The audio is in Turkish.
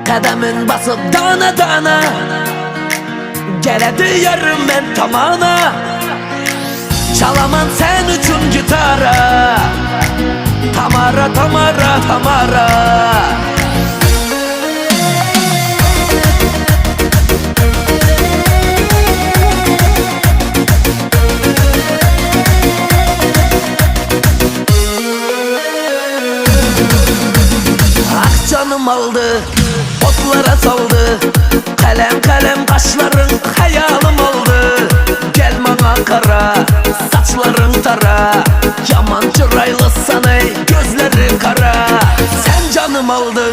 Qədəmin basıb dana dana, gələdi yarım mən tamana. Çalaman sen üçün gitara, Tamara, Tamara, Tamara. Canım aldı, otlara saldı. Kalem kalem kaşların hayalım oldu. Gel bana kara, saçların tara. Yaman çıraylı sana, gözleri kara. Sen canım aldı,